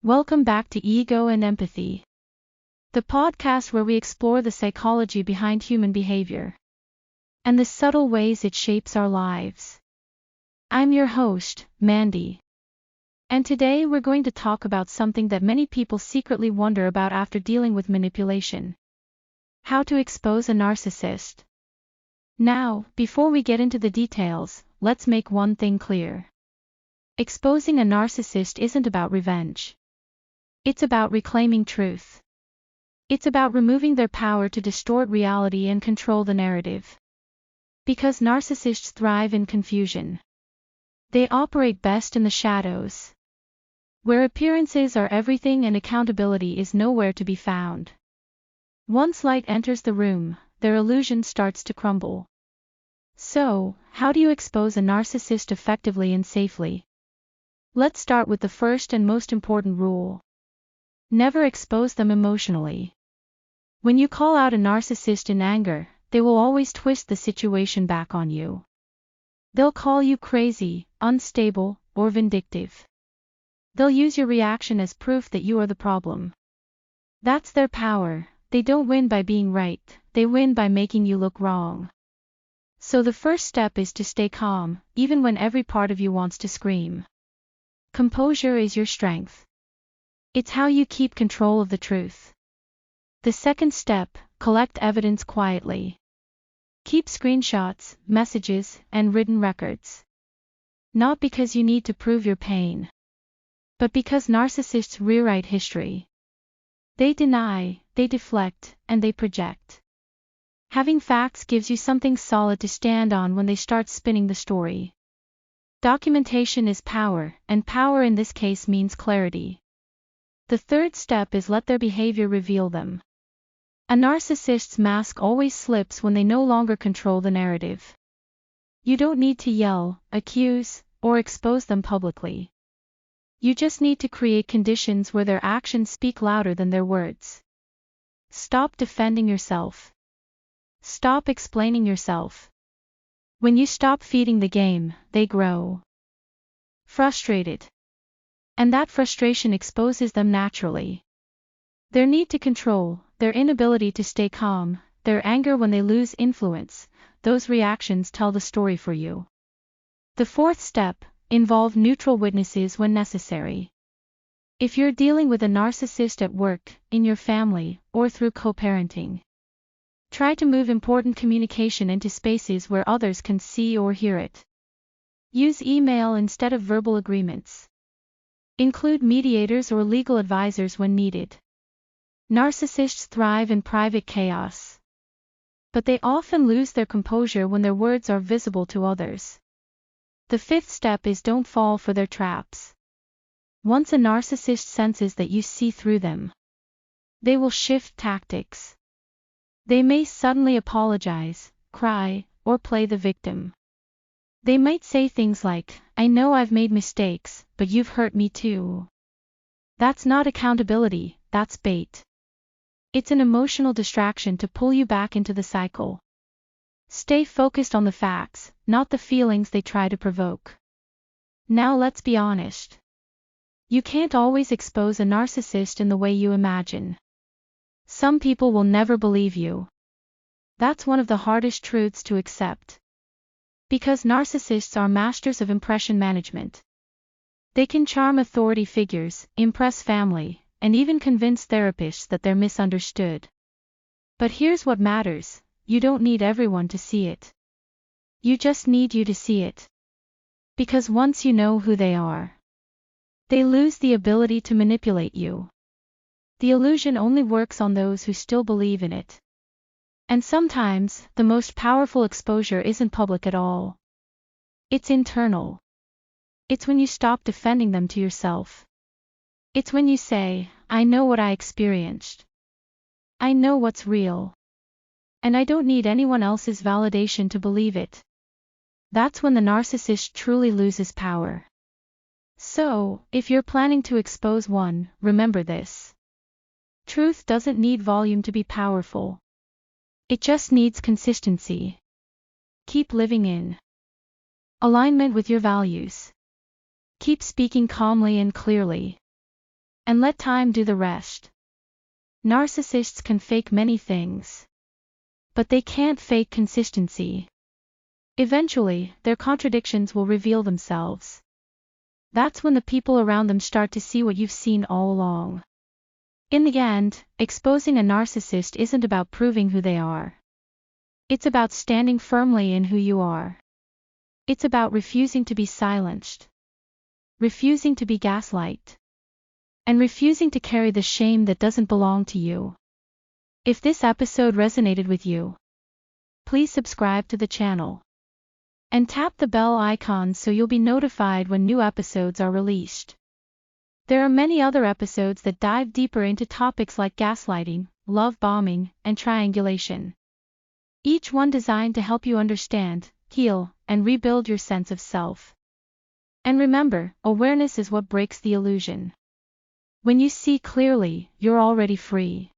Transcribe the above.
Welcome back to Ego and Empathy, the podcast where we explore the psychology behind human behavior and the subtle ways it shapes our lives. I'm your host, Mandy. And today we're going to talk about something that many people secretly wonder about after dealing with manipulation: how to expose a narcissist. Now, before we get into the details, let's make one thing clear. Exposing a narcissist isn't about revenge. It's about reclaiming truth. It's about removing their power to distort reality and control the narrative. Because narcissists thrive in confusion. They operate best in the shadows, where appearances are everything and accountability is nowhere to be found. Once light enters the room, their illusion starts to crumble. So, how do you expose a narcissist effectively and safely? Let's start with the first and most important rule. Never expose them emotionally. When you call out a narcissist in anger, they will always twist the situation back on you. They'll call you crazy, unstable, or vindictive. They'll use your reaction as proof that you are the problem. That's their power. They don't win by being right, they win by making you look wrong. So the first step is to stay calm, even when every part of you wants to scream. Composure is your strength. It's how you keep control of the truth. The second step: collect evidence quietly. Keep screenshots, messages, and written records. Not because you need to prove your pain, but because narcissists rewrite history. They deny, they deflect, and they project. Having facts gives you something solid to stand on when they start spinning the story. Documentation is power, and power in this case means clarity. The third step is let their behavior reveal them. A narcissist's mask always slips when they no longer control the narrative. You don't need to yell, accuse, or expose them publicly. You just need to create conditions where their actions speak louder than their words. Stop defending yourself. Stop explaining yourself. When you stop feeding the game, they grow frustrated. And that frustration exposes them naturally. Their need to control, their inability to stay calm, their anger when they lose influence, those reactions tell the story for you. The fourth step: involve neutral witnesses when necessary. If you're dealing with a narcissist at work, in your family, or through co-parenting, try to move important communication into spaces where others can see or hear it. Use email instead of verbal agreements. Include mediators or legal advisors when needed. Narcissists thrive in private chaos, but they often lose their composure when their words are visible to others. The fifth step is don't fall for their traps. Once a narcissist senses that you see through them, they will shift tactics. They may suddenly apologize, cry, or play the victim. They might say things like, "I know I've made mistakes, but you've hurt me too." That's not accountability, that's bait. It's an emotional distraction to pull you back into the cycle. Stay focused on the facts, not the feelings they try to provoke. Now let's be honest. You can't always expose a narcissist in the way you imagine. Some people will never believe you. That's one of the hardest truths to accept. Because narcissists are masters of impression management. They can charm authority figures, impress family, and even convince therapists that they're misunderstood. But here's what matters: you don't need everyone to see it. You just need you to see it. Because once you know who they are, they lose the ability to manipulate you. The illusion only works on those who still believe in it. And sometimes, the most powerful exposure isn't public at all. It's internal. It's when you stop defending them to yourself. It's when you say, "I know what I experienced. I know what's real. And I don't need anyone else's validation to believe it." That's when the narcissist truly loses power. So, if you're planning to expose one, remember this. Truth doesn't need volume to be powerful. It just needs consistency. Keep living in alignment with your values. Keep speaking calmly and clearly. and let time do the rest. Narcissists can fake many things, but they can't fake consistency. Eventually, their contradictions will reveal themselves. That's when the people around them start to see what you've seen all along. In the end, exposing a narcissist isn't about proving who they are. It's about standing firmly in who you are. It's about refusing to be silenced, refusing to be gaslighted, and refusing to carry the shame that doesn't belong to you. If this episode resonated with you, please subscribe to the channel and tap the bell icon so you'll be notified when new episodes are released. There are many other episodes that dive deeper into topics like gaslighting, love bombing, and triangulation. Each one designed to help you understand, heal, and rebuild your sense of self. And remember, awareness is what breaks the illusion. When you see clearly, you're already free.